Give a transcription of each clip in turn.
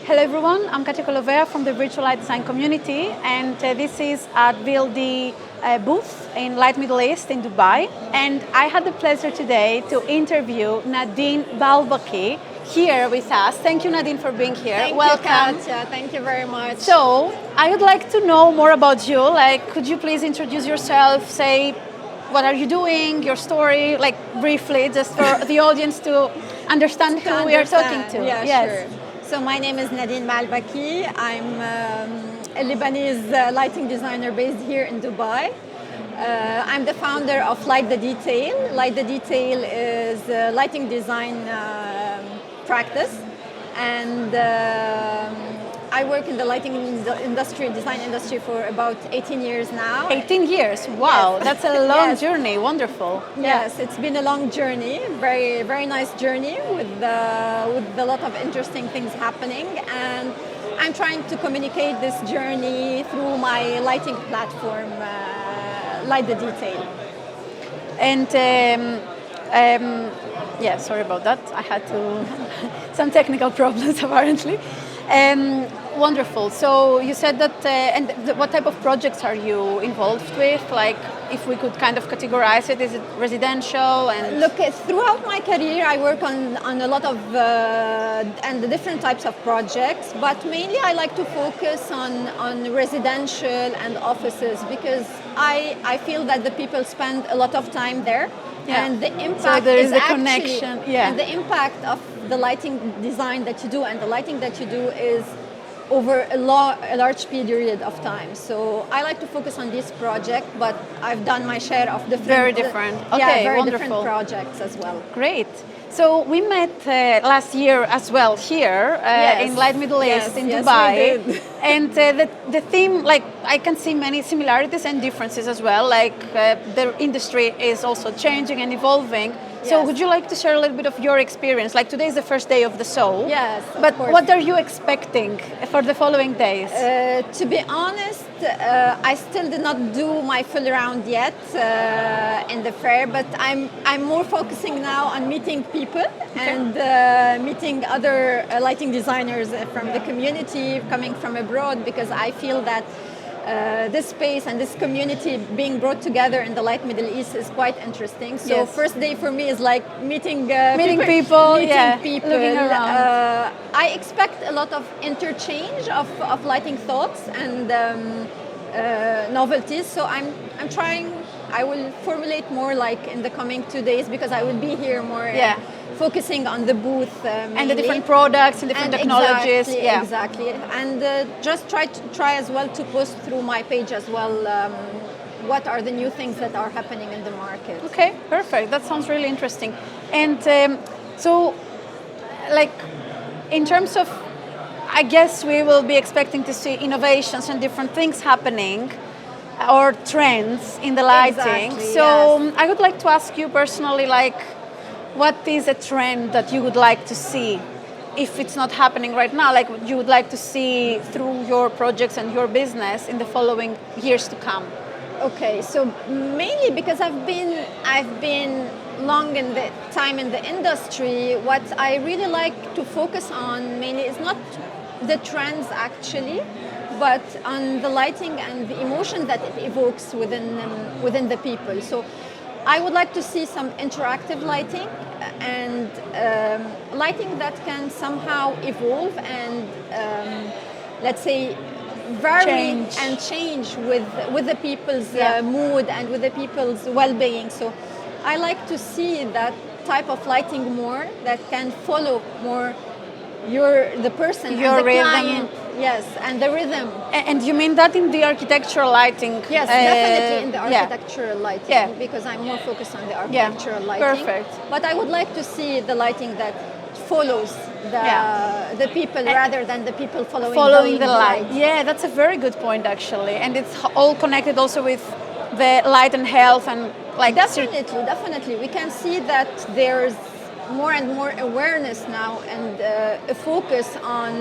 Hello everyone, I'm Katia Colovera from the Virtual Light Design community, and this is at VLD booth in Light Middle East in Dubai. And I had the pleasure today to interview Nadine Baalbaki here with us. Thank you, Nadine, for being here. Welcome. You, Katia. Thank you very much. So, I would like to know more about you. Could you please introduce yourself, say, what are you doing, your story, briefly, just for the audience to understand who we are talking to. Yeah, yes. Sure. So my name is Nadine Baalbaki. I'm a Lebanese lighting designer based here in Dubai. I'm the founder of Light the Detail. Light the Detail is a lighting design practice, and I work in the lighting industry, design industry, for about 18 years now. 18 years, wow, yes. That's a long yes. journey, wonderful. Yes, it's been a long journey, very, very nice journey with a lot of interesting things happening, and I'm trying to communicate this journey through my lighting platform, Light the Detail. And yeah, sorry about that, I had some technical problems apparently. Wonderful. So you said that, what type of projects are you involved with? If we could kind of categorize it, is it residential? And look, throughout my career, I work on a lot of and the different types of projects, but mainly I like to focus on residential and offices because I feel that the people spend a lot of time there. Yeah. And the impact so there is the connection. Yeah. And the impact of the lighting design that you do and the lighting that you do is over a large period of time. So I like to focus on this project, but I've done my share of different, very different. Okay, yeah, very wonderful. different projects as well. Great. So we met last year as well here yes. in Light Middle East in yes, Dubai. We did. And the theme, I can see many similarities and differences as well. The industry is also changing and evolving. So yes. would you like to share a little bit of your experience? Today is the first day of the show. Yes, but what are you expecting for the following days? To be honest, I still did not do my full round yet in the fair, but I'm more focusing now on meeting people and meeting other lighting designers from the community coming from abroad, because I feel that this space and this community being brought together in the Light Middle East is quite interesting. So yes. first day for me is meeting people, yeah, people. Looking around. I expect a lot of interchange of lighting thoughts and novelties. So I'm trying. I will formulate more in the coming 2 days, because I will be here more. Yeah. Focusing on the booth and the different products and different technologies. Exactly. And just try as well to post through my page as well what are the new things that are happening in the market. Okay, perfect. That sounds really interesting. And so, in terms of, I guess we will be expecting to see innovations and different things happening, or trends in the lighting. Exactly, so yes. I would like to ask you personally, what is a trend that you would like to see, if it's not happening right now, you would like to see through your projects and your business in the following years to come? Okay, so mainly because I've been long in the time in the industry, what I really like to focus on mainly is not the trends actually, but on the lighting and the emotion that it evokes within the people. So I would like to see some interactive lighting and lighting that can somehow evolve and let's say vary and change with the people's mood and with the people's well-being. So I like to see that type of lighting more, that can follow more the person, your and the rhythm. client. Yes, and the rhythm. And you mean that in the architectural lighting? Yes, definitely in the architectural lighting, because I'm more focused on the architectural lighting. Perfect. But I would like to see the lighting that follows the people rather than the people following the light. Yeah, that's a very good point actually. And it's all connected also with the light and health and Definitely. We can see that there's more and more awareness now and a focus on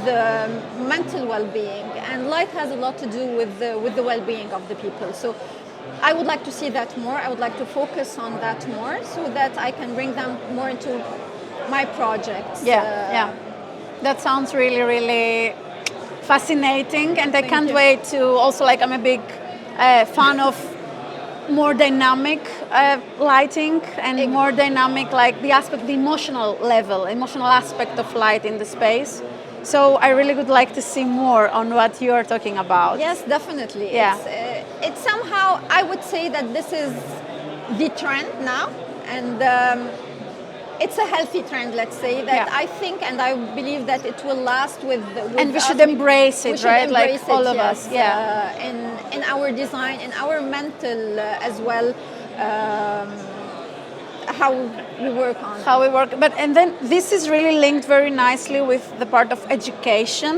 the mental well-being, and light has a lot to do with the well-being of the people. So I would like to see that more. I would like to focus on that more so that I can bring them more into my projects. That sounds really, really fascinating, and I can't you. wait to also, like, I'm a big fan of more dynamic lighting and more dynamic, like the aspect, the emotional level, emotional aspect of light in the space. So I really would like to see more on what you are talking about. Yes, definitely. Yeah. It's somehow, I would say that this is the trend now, and it's a healthy trend, let's say, that Yeah. I think and I believe that it will last with And we us. should embrace We it, should right? embrace Like all it, of yes, us. Yeah. in our design, in our mental as well, how we work on. How we work, but and then this is really linked very nicely with the part of education,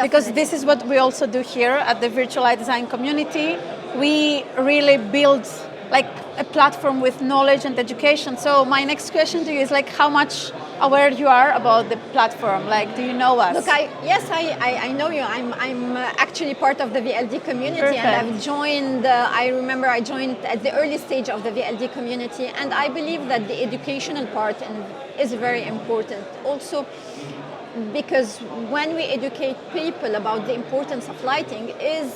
because Definitely. this is what we also do here at the Virtual Light Design community. We really build like a platform with knowledge and education. So my next question to you is like, how much aware you are about the platform? Like, do you know us? Look, I know you. I'm actually part of the VLD community, Perfect. and I've joined. I remember I joined at the early stage of the VLD community, and I believe that the educational part is very important. Also, because when we educate people about the importance of lighting, is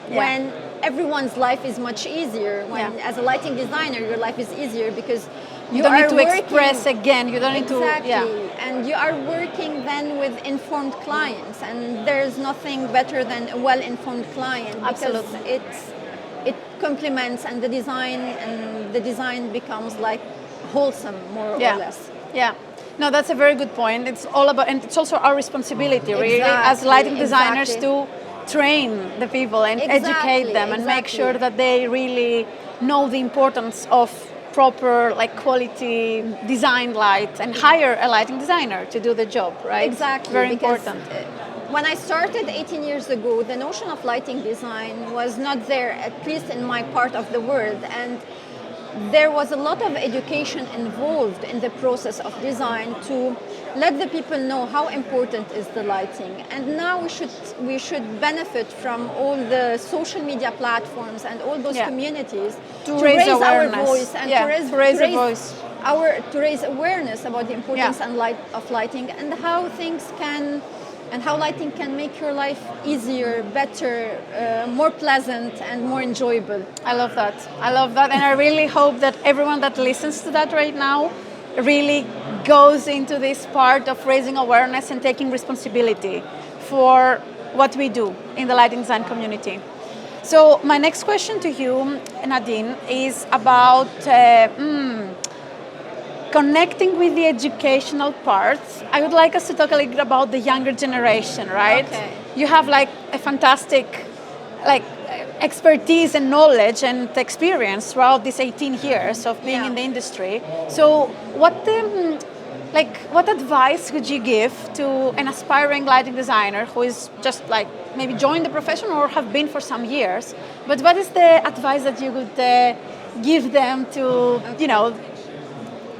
when everyone's life is much easier. When, as a lighting designer, your life is easier because you don't need to express again. You don't need to. Exactly. And you are working then with informed clients, and there's nothing better than a well-informed client, because Absolutely. it complements and the design becomes like wholesome, more or less. Yeah. No, that's a very good point. It's all about, and it's also our responsibility, really, as lighting designers, to train the people and educate them and make sure that they really know the importance of proper, like, quality design light, and hire a lighting designer to do the job, right? Exactly. Very because important. When I started 18 years ago, the notion of lighting design was not there, at least in my part of the world, and there was a lot of education involved in the process of design to let the people know how important is the lighting. And now we should benefit from all the social media platforms and all those communities to raise our voice and to raise awareness about the importance of lighting, and how how lighting can make your life easier, better, more pleasant, and more enjoyable. I love that. I love that. And I really hope that everyone that listens to that right now really goes into this part of raising awareness and taking responsibility for what we do in the lighting design community. So my next question to you, Nadine, is about connecting with the educational parts. I would like us to talk a little bit about the younger generation, right? Okay. You have like a fantastic expertise and knowledge and experience throughout these 18 years of being in the industry. So what advice would you give to an aspiring lighting designer who is just like maybe joined the profession or have been for some years? But what is the advice that you would give them to,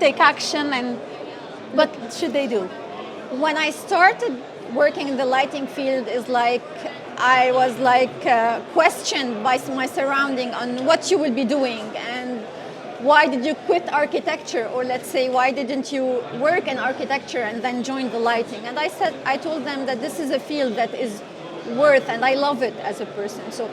take action, and what should they do? When I started working in the lighting field, I was questioned by my surrounding on what you will be doing, and why did you quit architecture, or let's say, why didn't you work in architecture and then join the lighting? And I told them that this is a field that is worth, and I love it as a person. So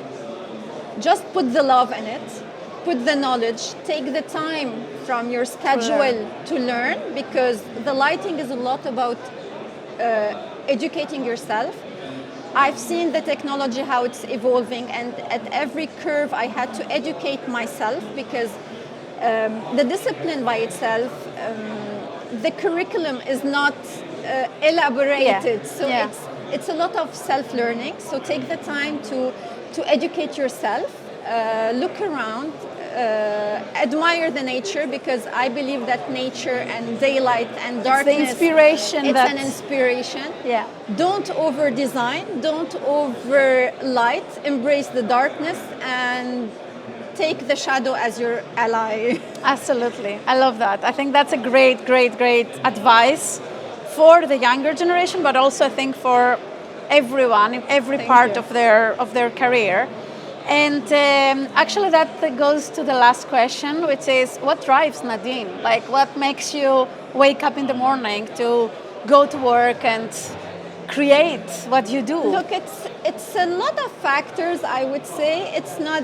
just put the love in it, put the knowledge, take the time from your schedule to learn, because the lighting is a lot about educating yourself. I've seen the technology, how it's evolving, and at every curve I had to educate myself, because the discipline by itself, the curriculum is not elaborated. So it's a lot of self-learning. So take the time to educate yourself, look around, admire the nature, because I believe that nature and daylight and darkness, it's the inspiration. It's an inspiration. Yeah. Don't over design, don't over light, embrace the darkness, and take the shadow as your ally. Absolutely. I love that. I think that's a great, great, great advice for the younger generation, but also I think for everyone in every part of their career. And actually that goes to the last question, which is, what drives Nadine? Like, what makes you wake up in the morning to go to work and create what you do? Look, it's a lot of factors. I would say it's not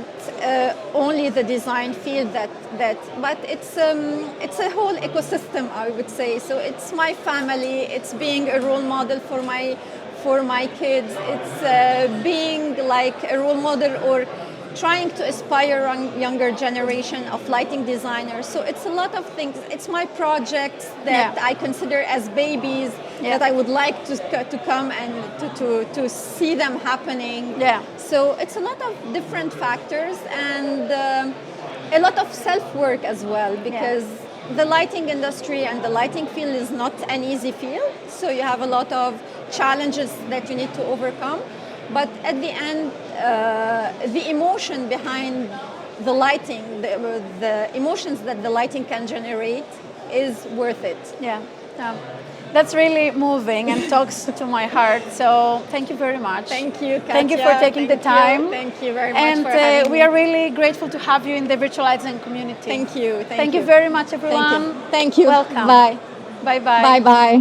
only the design field but it's a whole ecosystem. I would say so. It's my family. It's being a role model for my kids. It's being like a role model or trying to aspire on younger generation of lighting designers. So it's a lot of things. It's my projects that I consider as babies that I would like to come and to see them happening. Yeah. So it's a lot of different factors and a lot of self-work as well, because the lighting industry and the lighting field is not an easy field. So you have a lot of challenges that you need to overcome. But at the end, the emotion behind the lighting, the emotions that the lighting can generate is worth it. Yeah. That's really moving and talks to my heart. So thank you very much. Thank you, Katya. Thank you for taking the time. Thank you very much and for having we me. are really grateful to have you in the virtual light design community. Thank you. Thank you very much, everyone. Thank you. Welcome. Bye. Bye-bye. Bye-bye.